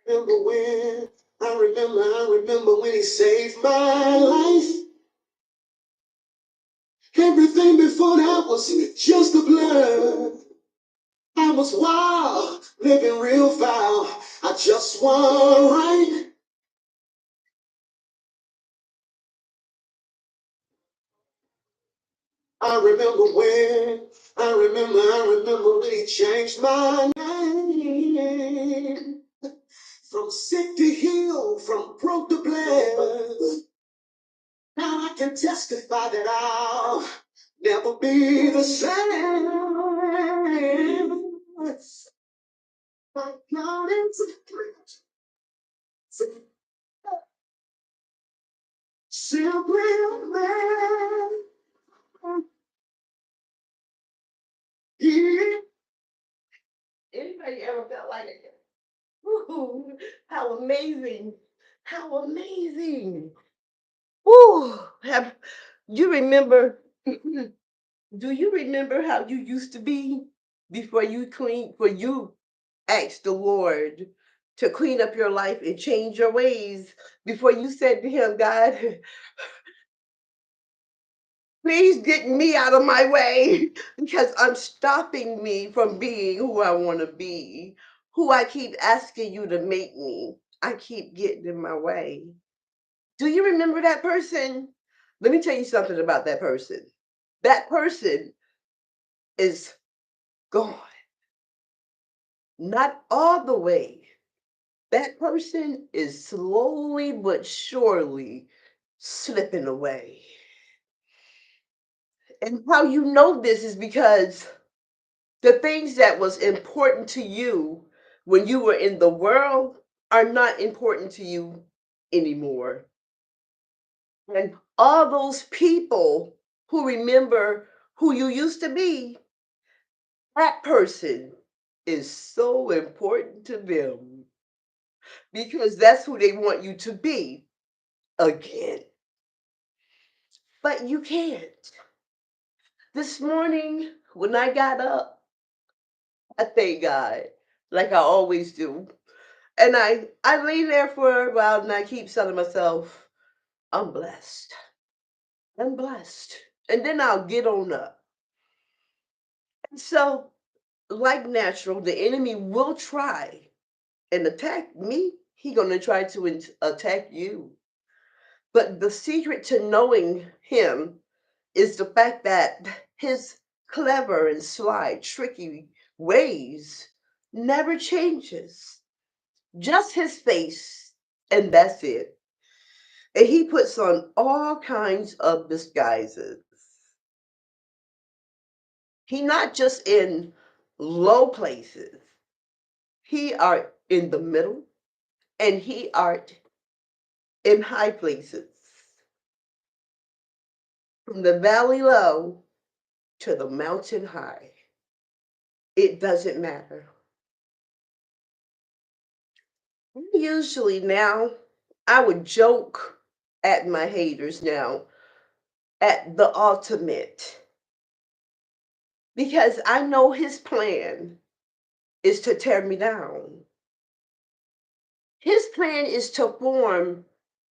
Remember when, I remember when he saved my life. Everything before that was just a blur. I was wild, living real foul. I just want right. I remember when he changed my name. From sick to heal, from broke to blessed. Now I can testify that I'll never be the same. My God is simply a man. Anybody ever felt like it? Woo, how amazing! How amazing! Woo, have you remember? Do you remember how you used to be before you clean? For you asked the Lord to clean up your life and change your ways before you said to Him, God, please get me out of my way because I'm stopping me from being who I want to be, who I keep asking you to make me. I keep getting in my way. Do you remember that person? Let me tell you something about that person. That person is gone, not all the way. That person is slowly but surely slipping away. And how you know this is because the things that was important to you when you were in the world are not important to you anymore. And all those people who remember who you used to be, that person is so important to them because that's who they want you to be again. But you can't. This morning, when I got up, I thank God, like I always do. And I lay there for a while and I keep telling myself, I'm blessed. I'm blessed. And then I'll get on up. And so, like natural, the enemy will try and attack me. He's gonna try to attack you. But the secret to knowing him is the fact that his clever and sly, tricky ways never changes. Just his face, and that's it. And he puts on all kinds of disguises. He not just in low places. He are in the middle and he art in high places. From the valley low to the mountain high. It doesn't matter. Usually now, I would joke at my haters now at the ultimate because I know his plan is to tear me down. His plan is to form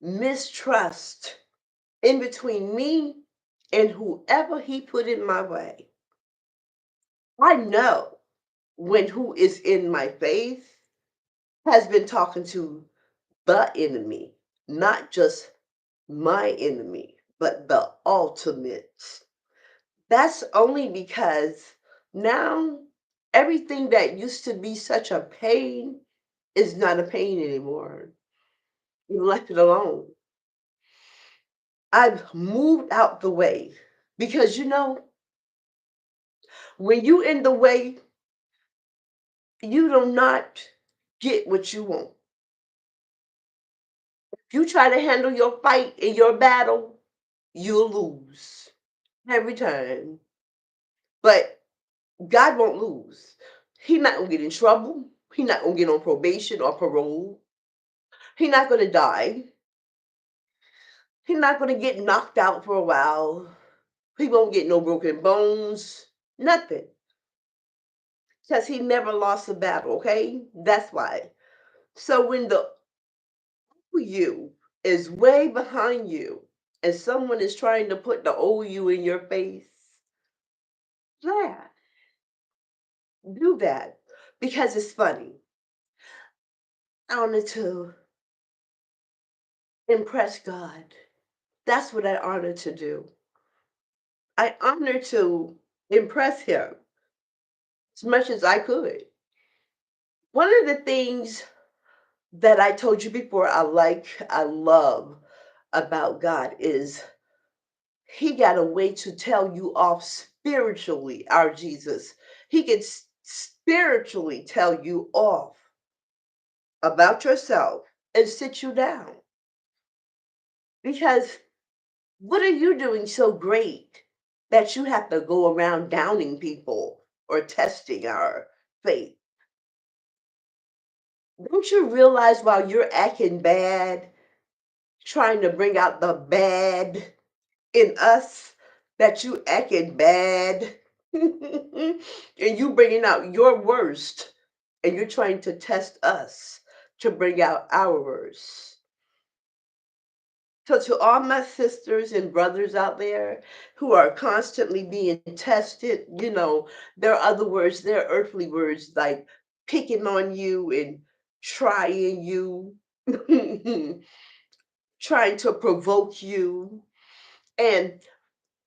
mistrust in between me and whoever he put in my way. I know when who is in my face has been talking to the enemy, not just my enemy, but the ultimate. That's only because now everything that used to be such a pain is not a pain anymore. You left it alone. I've moved out the way because when you in the way, you do not get what you want. If you try to handle your fight and your battle, you'll lose every time. But God won't lose. He's not gonna get in trouble. He's not gonna get on probation or parole. He's not gonna die. He's not gonna get knocked out for a while. He won't get no broken bones. Nothing. Because he never lost a battle, okay? That's why. So when the you is way behind you and someone is trying to put the old you in your face, laugh. Do that because it's funny. I wanted to impress God. That's what I honored to do. I honored to impress Him as much as I could. One of the things that I told you before I love about God is He got a way to tell you off spiritually, our Jesus. He can spiritually tell you off about yourself and sit you down. Because what are you doing so great that you have to go around downing people or testing our faith? Don't you realize while you're acting bad, trying to bring out the bad in us, that you acting bad and you bringing out your worst and you're trying to test us to bring out our worst. So, to all my sisters and brothers out there who are constantly being tested, there are other words, there are earthly words like picking on you and trying you, trying to provoke you, and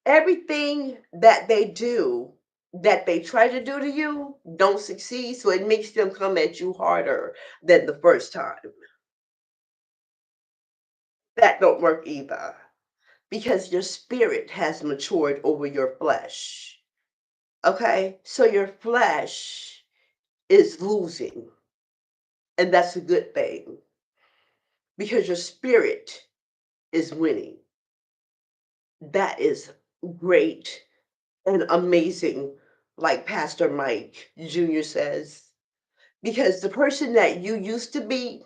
everything that they do, that they try to do to you, don't succeed. So, it makes them come at you harder than the first time. That don't work either because your spirit has matured over your flesh. Okay? So your flesh is losing, and that's a good thing because your spirit is winning. That is great and amazing, like Pastor Mike Jr. says, because the person that you used to be,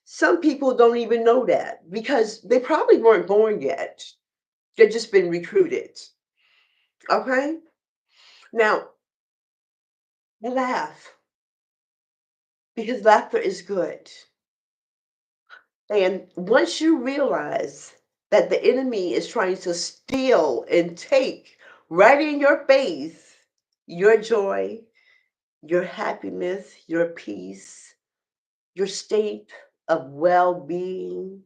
some people don't even know that because they probably weren't born yet. They've just been recruited. Okay? Now, laugh because laughter is good. And once you realize that the enemy is trying to steal and take right in your face your joy, your happiness, your peace, your state of well-being,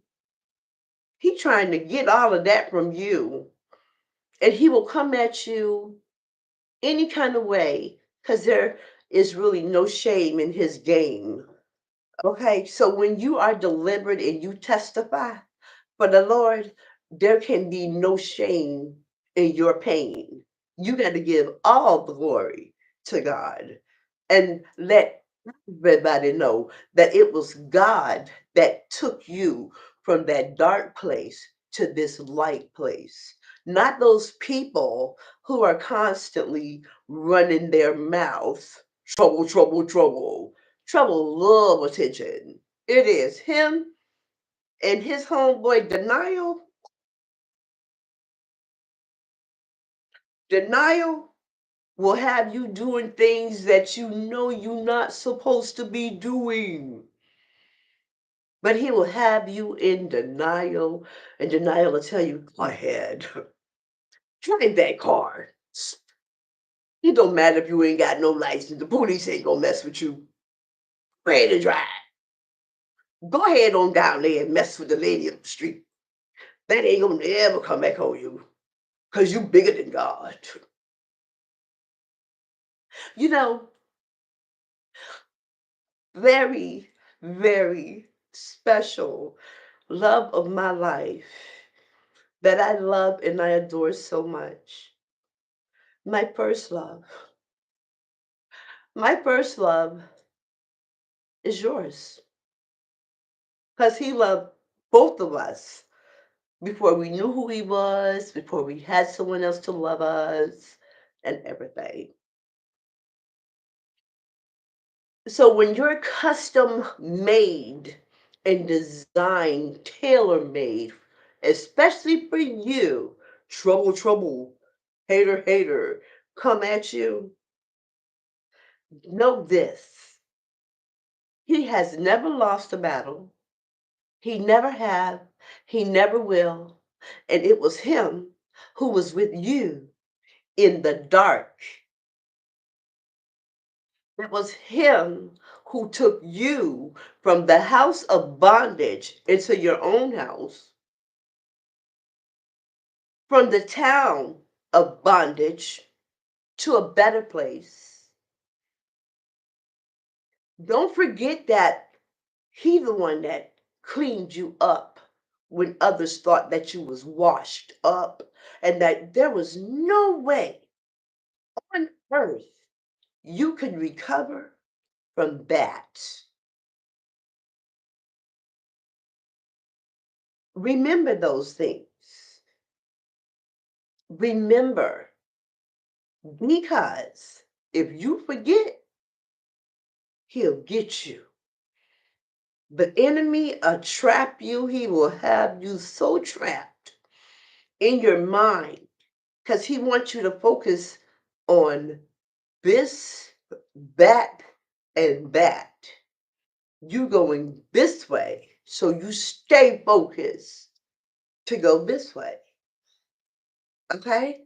he's trying to get all of that from you. And he will come at you any kind of way because there is really no shame in his game. Okay, so when you are delivered and you testify for the Lord, there can be no shame in your pain. You got to give all the glory to God and let everybody know that it was God that took you from that dark place to this light place. Not those people who are constantly running their mouth, trouble, trouble, trouble. Trouble love attention. It is him and his homeboy denial. Denial will have you doing things that you know you're not supposed to be doing. But he will have you in denial, and denial will tell you, go ahead, drive that car. It don't matter if you ain't got no license. The police ain't gonna mess with you. Go ahead and drive. Go ahead on down there and mess with the lady up the street. That ain't gonna ever come back on you. Because you bigger than God. You know, very, very special love of my life that I love and I adore so much. My first love. My first love is yours. Because he loved both of us before we knew who he was, before we had someone else to love us, and everything. So when you're custom made and designed, tailor made, especially for you, trouble, trouble, hater, hater, come at you, know this. He has never lost a battle. He never have. He never will. And it was him who was with you in the dark. It was him who took you from the house of bondage into your own house, from the town of bondage to a better place. Don't forget that he the one that cleaned you up when others thought that you was washed up and that there was no way on earth you could recover from that. Remember those things. Remember, because if you forget, he'll get you. The enemy will trap you. He will have you so trapped in your mind because he wants you to focus on this, that, and that. You going this way, so you stay focused to go this way. Okay?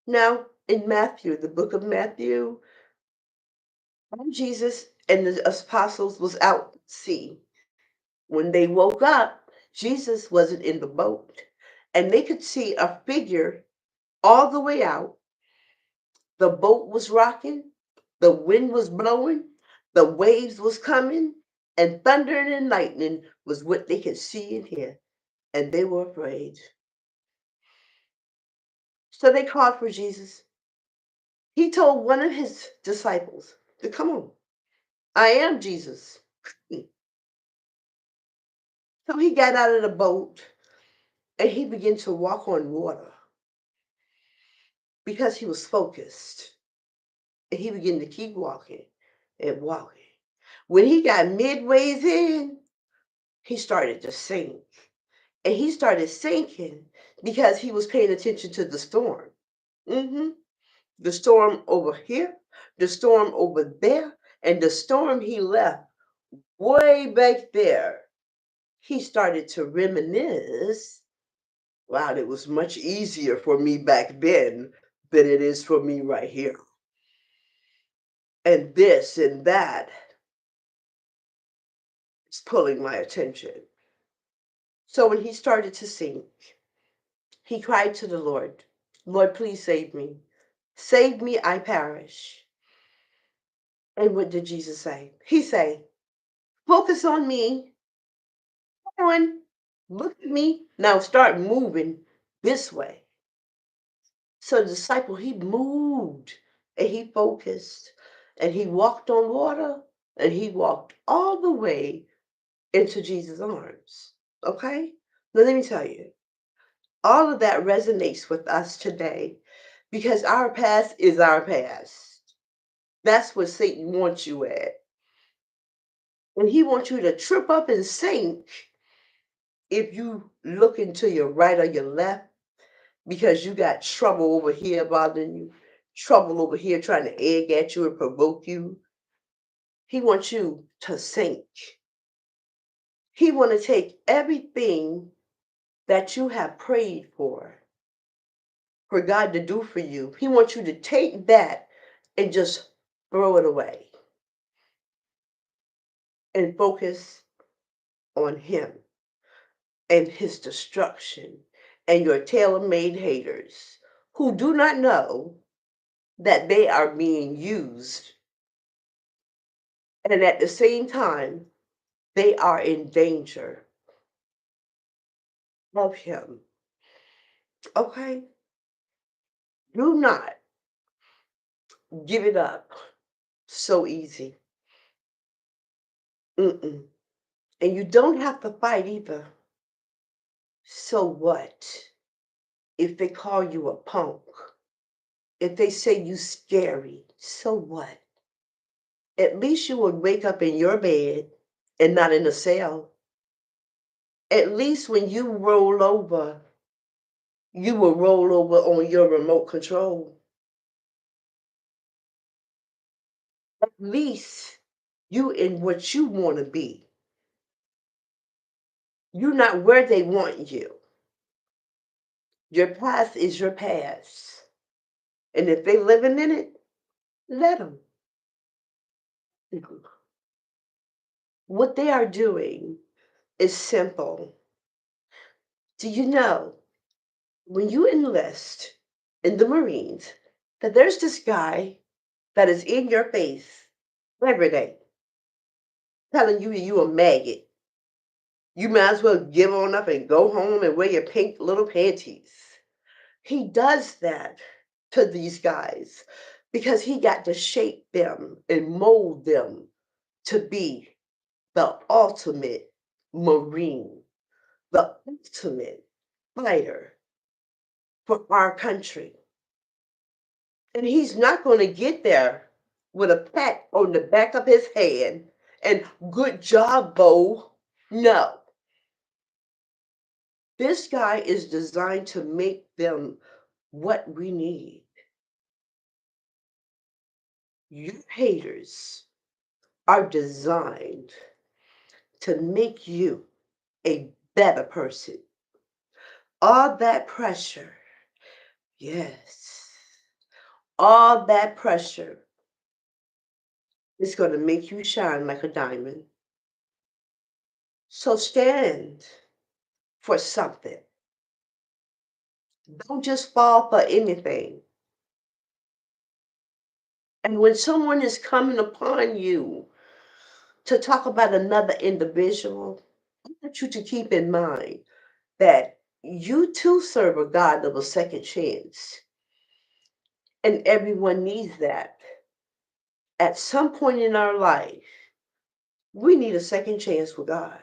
Now, in Matthew, the book of Matthew, when Jesus and the apostles was out at sea. When they woke up, Jesus wasn't in the boat. And they could see a figure all the way out. The boat was rocking, the wind was blowing, the waves was coming, and thunder and lightning was what they could see and hear. And they were afraid. So they called for Jesus. He told one of his disciples to come on. I am Jesus. So he got out of the boat and he began to walk on water because he was focused. And he began to keep walking and walking. When he got midways in, he started to sink. And he started sinking because he was paying attention to the storm. hmm The storm over here, the storm over there, and the storm he left way back there. He started to reminisce. Wow, it was much easier for me back then than it is for me right here. And this and that is pulling my attention. So when he started to sink, he cried to the Lord, Lord, please save me. Save me, I perish. And what did Jesus say? He said, focus on me. Come on, look at me. Now start moving this way. So the disciple, he moved and he focused and he walked on water and he walked all the way into Jesus' arms. Okay? Now let me tell you, all of that resonates with us today because our past is our past. That's what Satan wants you at. And he wants you to trip up and sink if you look into your right or your left because you got trouble over here bothering you, trouble over here trying to egg at you and provoke you. He wants you to sink. He wants to take everything that you have prayed for God to do for you. He wants you to take that and just throw it away and focus on Him and His destruction and your tailor-made haters who do not know that they are being used and at the same time they are in danger of Him. Okay? Do not give it up so easy. Mm-mm. And you don't have to fight either. So what if they call you a punk? If they say you scary, so what? At least you would wake up in your bed and not in a cell. At least when you roll over, you will roll over on your remote control. At least You in what you want to be. You're not where they want you. Your past is your past. And if they living in it, let them. What they are doing is simple. Do you know when you enlist in the Marines that there's this guy that is in your face every day telling you you a maggot? You might as well give on up and go home and wear your pink little panties. He does that to these guys because he got to shape them and mold them to be the ultimate Marine, the ultimate fighter for our country. And he's not going to get there with a pat on the back of his hand and good job, Bo. No. This guy is designed to make them what we need. Your haters are designed to make you a better person. All that pressure, yes, all that pressure is going to make you shine like a diamond. So stand for something. Don't just fall for anything. And when someone is coming upon you to talk about another individual, I want you to keep in mind that you too serve a God of a second chance. And everyone needs that. At some point in our life, we need a second chance with God.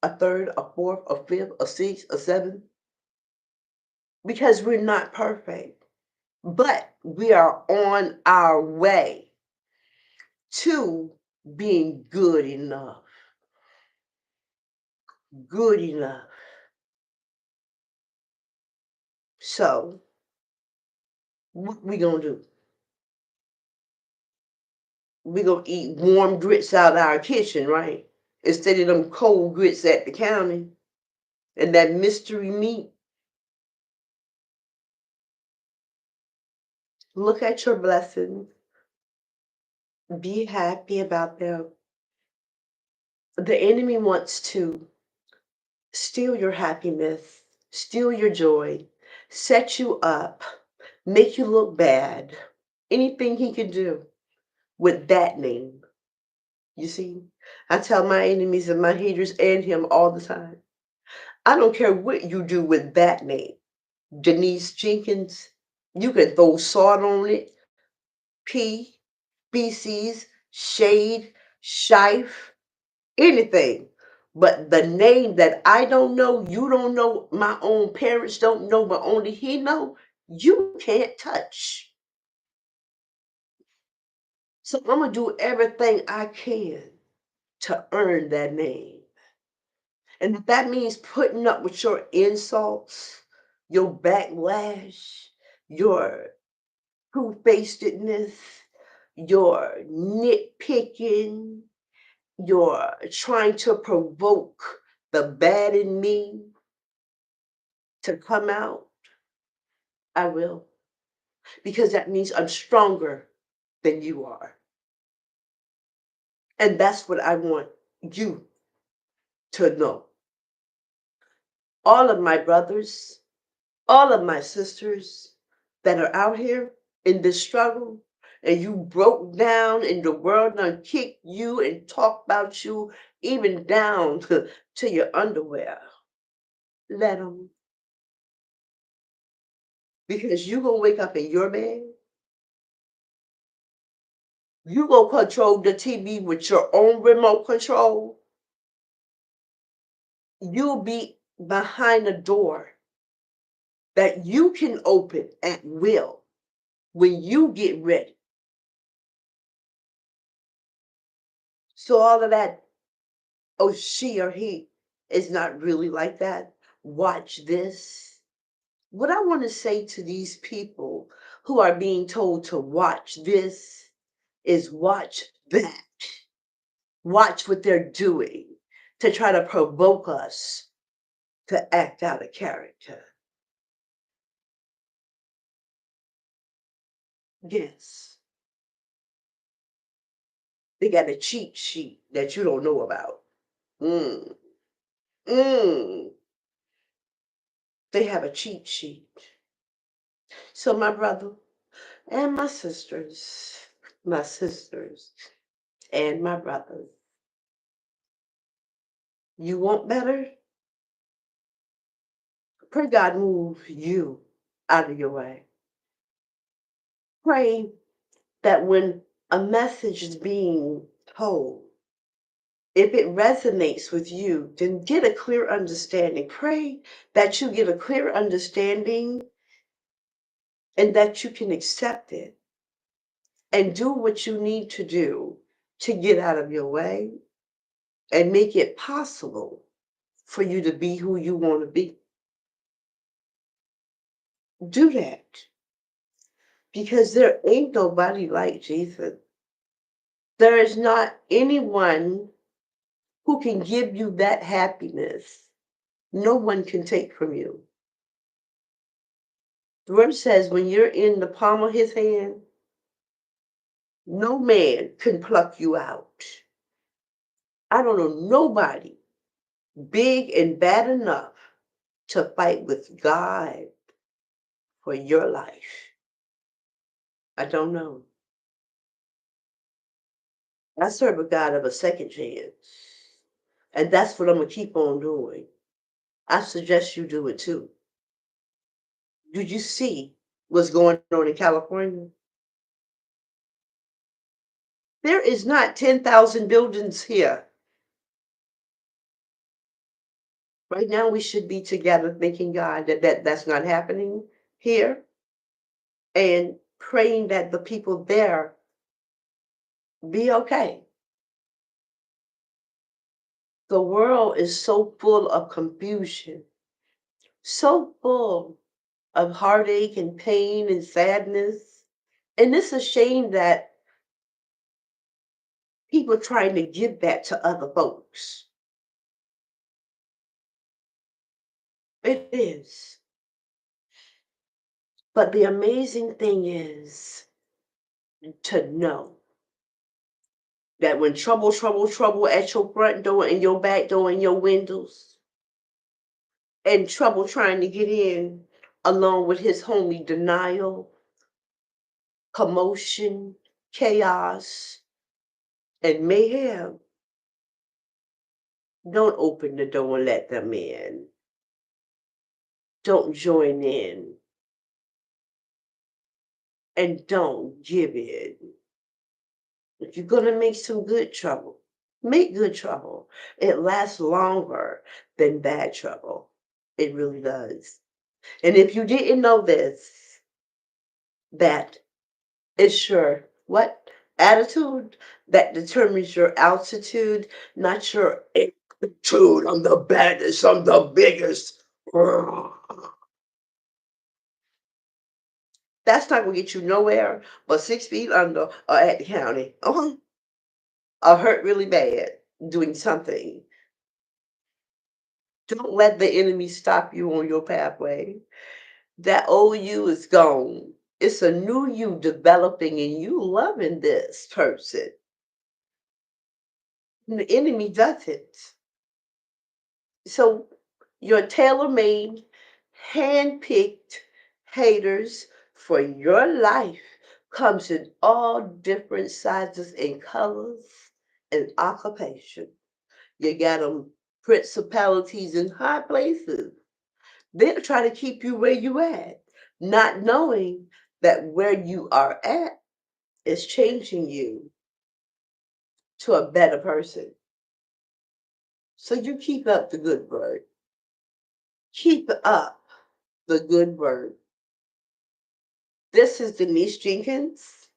A third, a fourth, a fifth, a sixth, a seventh, because we're not perfect. But we are on our way to being good enough. Good enough. So, what we gonna do? We gonna eat warm grits out of our kitchen, right? Instead of them cold grits at the county and that mystery meat. Look at your blessings. Be happy about them. The enemy wants to steal your happiness, steal your joy, set you up, make you look bad. Anything he can do with that name. You see, I tell my enemies and my haters and him all the time. I don't care what you do with that name. Denise Jenkins, you can throw salt on it, pee, feces, shade, shife, anything. But the name that I don't know, you don't know, my own parents don't know, but only he know, you can't touch. So I'm gonna do everything I can to earn that name. And if that means putting up with your insults, your backlash, your two-facedness, your nitpicking, your trying to provoke the bad in me to come out, I will. Because that means I'm stronger than you are. And that's what I want you to know. All of my brothers, all of my sisters that are out here in this struggle, and you broke down and the world done kicked you and talked about you even down to your underwear. Let them. Because you gonna wake up in your bed, you gonna control the TV with your own remote control. You'll be behind a door that you can open at will when you get ready. So all of that, oh, she or he is not really like that. Watch this. What I want to say to these people who are being told to watch this is watch that. Watch what they're doing to try to provoke us to act out of character. Yes, they got a cheat sheet that you don't know about. Mm. Mm. They have a cheat sheet. So my brother and my sisters and my brothers, you want better? Pray God move you out of your way. Pray that when a message is being told, if it resonates with you, then get a clear understanding. Pray that you get a clear understanding and that you can accept it and do what you need to do to get out of your way and make it possible for you to be who you want to be. Do that because there ain't nobody like Jesus. There is not anyone who can give you that happiness. No one can take from you. The word says when you're in the palm of his hand, no man can pluck you out. I don't know nobody big and bad enough to fight with God for your life. I don't know. I serve a God of a second chance. And that's what I'm going to keep on doing. I suggest you do it too. Did you see what's going on in California? There is not 10,000 buildings here. Right now, we should be together thanking God that's not happening here and praying that the people there be okay. The world is so full of confusion, so full of heartache and pain and sadness. And it's a shame that people trying to give that to other folks. It is. But the amazing thing is to know that when trouble at your front door and your back door and your windows, and trouble trying to get in along with his homie denial, commotion, chaos, and mayhem, don't open the door and let them in. Don't join in and don't give in. If you're going to make some good trouble, make good trouble. It lasts longer than bad trouble. It really does. And if you didn't know this, that it's your what attitude that determines your altitude, not your attitude. I'm the baddest, I'm the biggest. That's not gonna get you nowhere but 6 feet under or at the county. Or hurt really bad doing something. Don't let the enemy stop you on your pathway. That old you is gone. It's a new you developing and you loving this person. And the enemy doesn't. So your tailor-made, hand-picked haters for your life comes in all different sizes and colors and occupation. You got them principalities in high places. They'll try to keep you where you at, not knowing that where you are at is changing you to a better person. So you keep up the good word. Keep up the good word. This is Denise Jenkins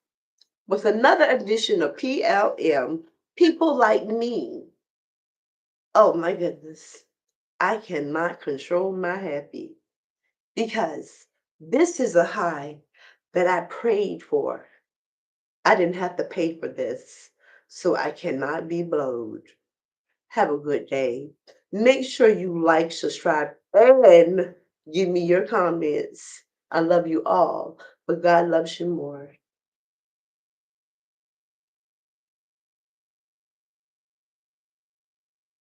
with another edition of PLM, People Like Me. Oh my goodness, I cannot control my happy because this is a high that I prayed for. I didn't have to pay for this. so I cannot be blowed. Have a good day. Make sure you like, subscribe, and give me your comments. I love you all, but God loves you more.